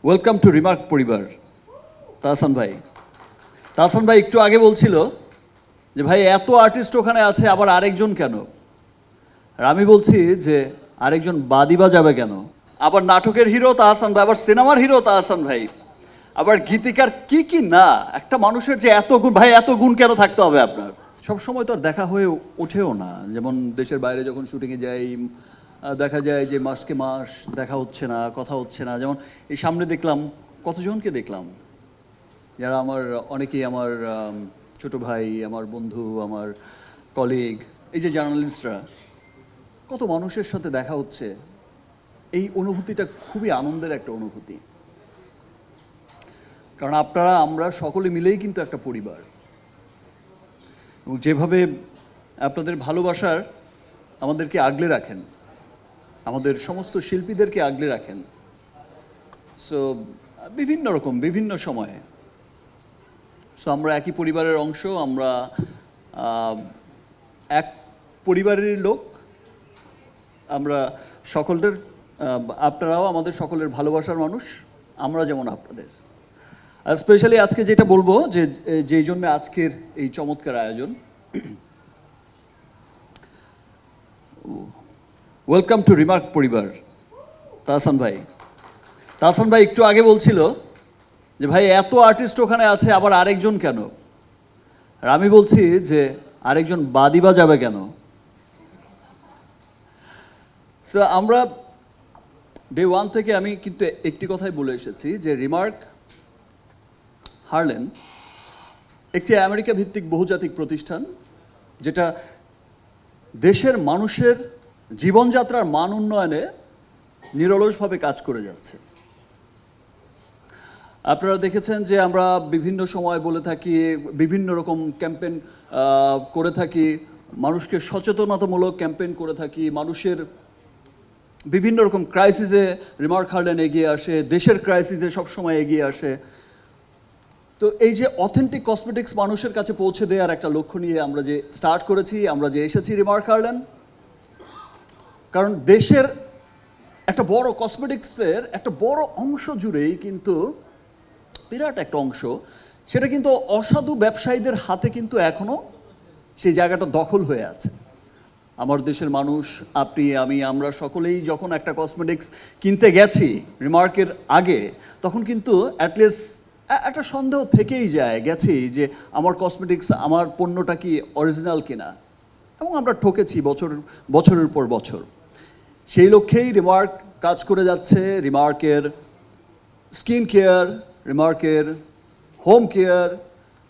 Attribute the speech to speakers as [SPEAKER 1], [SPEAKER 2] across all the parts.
[SPEAKER 1] Welcome to remark পরিবার। তাহসান ভাই একটু আগে বলছিল যে ভাই এত আর্টিস্ট ওখানে আছে আবার আরেকজন কেন? আর আমি বলছি যে আরেকজন বাদিবা যাবে কেন? আবার নাটকের হিরো তাহসান ভাই, আবার সিনেমার হিরো তাহসান ভাই, আবার গীতিকার কি কি না। একটা মানুষের যে এত গুণ, ভাই এত গুণ কেন থাকতে হবে আপনার? সব সময় তো আর দেখা হয়ে ওঠেও না। যেমন দেশের বাইরে যখন শুটিংয়ে যাই, দেখা যায় যে মাসকে মাস দেখা হচ্ছে না, কথা হচ্ছে না। যেমন এই সামনে দেখলাম, কতজনকে দেখলাম যারা আমার, অনেকেই আমার ছোট ভাই, আমার বন্ধু, আমার কলিগ, এই যে জার্নালিস্টরা, কত মানুষের সাথে দেখা হচ্ছে। এই অনুভূতিটা খুবই আনন্দের একটা অনুভূতি, কারণ আপনারা আমরা সকলে মিলেই কিন্তু একটা পরিবার। এবং যেভাবে আপনাদের ভালোবাসার আমাদেরকে আগলে রাখেন, আমাদের সমস্ত শিল্পীদেরকে আগলে রাখেন, সো বিভিন্ন রকম বিভিন্ন সময়ে। সো আমরা একই পরিবারের অংশ, আমরা এক পরিবারের লোক, আমরা সকলের, আপনারাও আমাদের সকলের ভালোবাসার মানুষ, আমরা যেমন আপনাদের। আর স্পেশালি আজকে যেটা বলবো, যে যেই জন্য আজকের এই চমৎকার আয়োজন, ওয়েলকাম টু রিমার্ক পরিবার। তাহসান ভাই একটু আগে বলছিল যে ভাই এত আর্টিস্ট ওখানে আছে আবার আরেকজন কেন? আর আমি বলছি যে আরেকজন বাদিবা যাবে কেন? সো আমরা ডে ওয়ান থেকে আমি কিন্তু একটি কথাই বলে এসেছি যে রিমার্ক হারলেন একটি আমেরিকা ভিত্তিক বহুজাতিক প্রতিষ্ঠান, যেটা দেশের মানুষের জীবনযাত্রার মান উন্নয়নে নিরলসভাবে কাজ করে যাচ্ছে। আপনারা দেখেছেন যে আমরা বিভিন্ন সময় বলে থাকি, বিভিন্ন রকম ক্যাম্পেইন করে থাকি, মানুষকে সচেতনতামূলক ক্যাম্পেইন করে থাকি, মানুষের বিভিন্ন রকম ক্রাইসিসে রিমার্ক হারলেন এগিয়ে আসে, দেশের ক্রাইসিসে সবসময় এগিয়ে আসে। তো এই যে অথেন্টিক কসমেটিক্স মানুষের কাছে পৌঁছে দেওয়ার একটা লক্ষ্য নিয়ে আমরা যে স্টার্ট করেছি, আমরা যে এসেছি রিমার্ক হারলেন, কারণ দেশের একটা বড় কসমেটিক্সের একটা বড় অংশ জুড়েই কিন্তু, বিরাট একটা অংশ, সেটা কিন্তু অসাধু ব্যবসায়ীদের হাতে কিন্তু এখনও সেই জায়গাটা দখল হয়ে আছে। আমার দেশের মানুষ, আপনি, আমি, আমরা সকলেই যখন একটা কসমেটিক্স কিনতে গেছি রিমার্কের আগে, তখন কিন্তু অ্যাটলিস্ট একটা সন্দেহ থেকেই গেছি যে আমার কসমেটিক্স, আমার পণ্যটা কি অরিজিনাল কিনা। এবং আমরা ঠকেছি বছরের পর বছর। সেই লক্ষ্যেই রিমার্ক কাজ করে যাচ্ছে। রিমার্কের স্কিন কেয়ার, রিমার্কের হোম কেয়ার,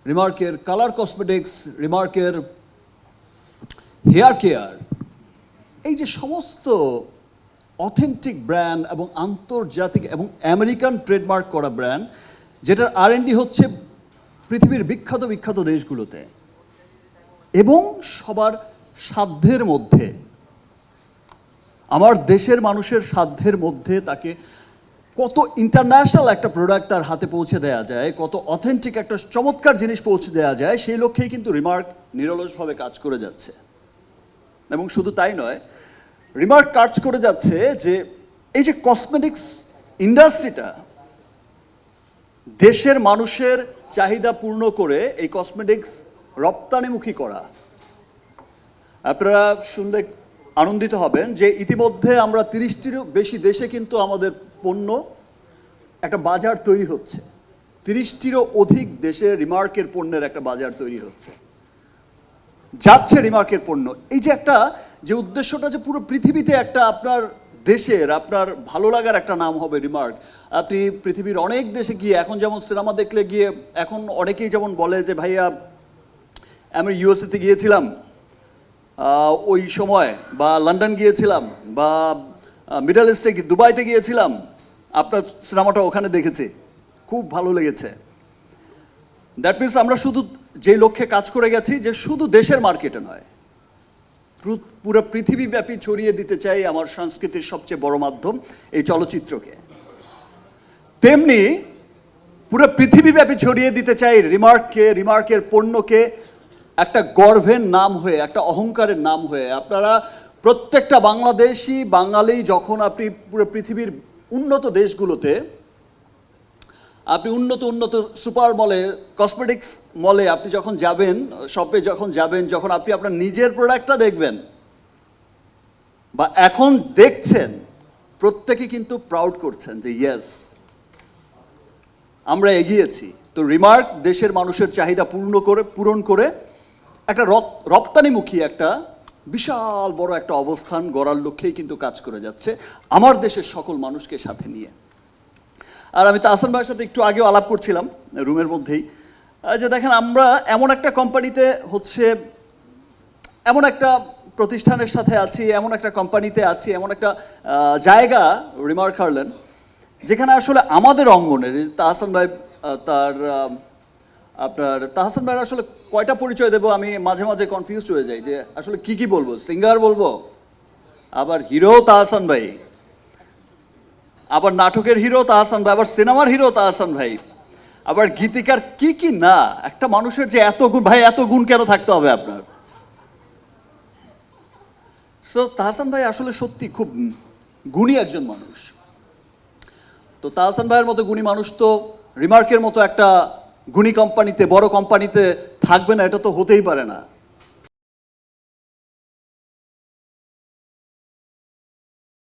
[SPEAKER 1] রিমার্কের কালার কসমেটিক্স, রিমার্কের হেয়ার কেয়ার, এই যে সমস্ত অথেন্টিক ব্র্যান্ড এবং আন্তর্জাতিক এবং আমেরিকান ট্রেডমার্ক করা ব্র্যান্ড, যেটার R&D হচ্ছে পৃথিবীর বিখ্যাত বিখ্যাত দেশগুলোতে, এবং সবার সাধ্যের মধ্যে, আমার দেশের মানুষের সাধ্যের মধ্যে তাকে কত ইন্টারন্যাশনাল একটা প্রোডাক্ট তার হাতে পৌঁছে দেওয়া যায়, কত অথেন্টিক একটা চমৎকার জিনিস পৌঁছে দেওয়া যায়, সেই লক্ষ্যেই কিন্তু রিমার্ক নিরলসভাবে কাজ করে যাচ্ছে। এবং শুধু তাই নয়, রিমার্ক কাজ করে যাচ্ছে যে এই যে কসমেটিক্স ইন্ডাস্ট্রিটা, দেশের মানুষের চাহিদা পূর্ণ করে এই কসমেটিক্স রপ্তানিমুখী করা। আপনারা শুনলে আনন্দিত হবেন যে ইতিমধ্যে আমরা 30টিরও বেশি দেশে কিন্তু আমাদের পণ্য একটা বাজার তৈরি হচ্ছে। 30টিরও অধিক দেশে রিমার্কের পণ্যের একটা বাজার তৈরি হচ্ছে, যাচ্ছে রিমার্কের পণ্য। এই যে একটা যে উদ্দেশ্যটা, যে পুরো পৃথিবীতে একটা আপনার দেশের, আপনার ভালো লাগার একটা নাম হবে রিমার্ক। আপনি পৃথিবীর অনেক দেশে গিয়ে, এখন যেমন সিনেমা দেখলে গিয়ে, এখন অনেকেই যেমন বলে যে ভাইয়া আমি USA-তে গিয়েছিলাম ওই সময়, বা লন্ডন গিয়েছিলাম, বা মিডল ইস্টে দুবাইতে গিয়েছিলাম, আপনার সিনেমাটা ওখানে দেখেছি, খুব ভালো লেগেছে। দ্যাট মিনস আমরা শুধু যে লক্ষ্যে কাজ করে গেছি, যে শুধু দেশের মার্কেটে নয়, পুরো পৃথিবীব্যাপী ছড়িয়ে দিতে চাই আমার সংস্কৃতির সবচেয়ে বড় মাধ্যম এই চলচ্চিত্রকে। তেমনি পুরো পৃথিবীব্যাপী ছড়িয়ে দিতে চাই রিমার্ককে, রিমার্কের পণ্যকে একটা গর্বের নাম হয়ে, একটা অহংকারের নাম হয়ে। আপনারা প্রত্যেকটা বাংলাদেশি বাঙালি, যখন আপনি পুরো পৃথিবীর উন্নত দেশগুলোতে আপনি উন্নত উন্নত সুপার মলে, কসমেটিক্স মলে আপনি যখন যাবেন, শপে যখন যাবেন, যখন আপনি আপনার নিজের প্রোডাক্টটা দেখবেন বা এখন দেখছেন, প্রত্যেকে কিন্তু প্রাউড করছেন যে ইয়েস, আমরা এগিয়েছি। তো রিমার্ক দেশের মানুষের চাহিদা পূরণ করে একটা রপ্তানিমুখী একটা বিশাল বড় একটা অবস্থান গড়ার লক্ষ্যেই কিন্তু কাজ করে যাচ্ছে আমার দেশের সকল মানুষকে সাথে নিয়ে। আর আমি তাহসান ভাইয়ের সাথে একটু আগেও আলাপ করছিলাম রুমের মধ্যেই, যে দেখেন আমরা এমন একটা কোম্পানিতে হচ্ছে, এমন একটা প্রতিষ্ঠানের সাথে আছি, এমন একটা কোম্পানিতে আছি, এমন একটা জায়গা রিমার্ক হারল্যান্ড, যেখানে আসলে আমাদের অঙ্গনের তাহসান ভাই, তার আপনার তাহসান ভাইয়ের আসলে কয়টা পরিচয় দেবো আমি মাঝে মাঝে কনফিউজড হয়ে যাই যে আসলে কি বলবো। সিঙ্গার বলবো, আবার হিরো তাহসান ভাই, আবার নাটকের হিরো তাহসান ভাই, আবার সিনেমার হিরো তাহসান ভাই, আবার গীতিকার, কি না। একটা মানুষের যে এত গুণ, ভাই এত গুণ কেন থাকতে হবে আপনার? সো তাহসান ভাই আসলে সত্যি খুব গুণী একজন মানুষ। তো তাহসান ভাইয়ের মতো গুণী মানুষ তো রিমার্কের মতো একটা গুণী কোম্পানিতে, বড় কোম্পানিতে থাকবে না, এটা তো হতেই পারে না।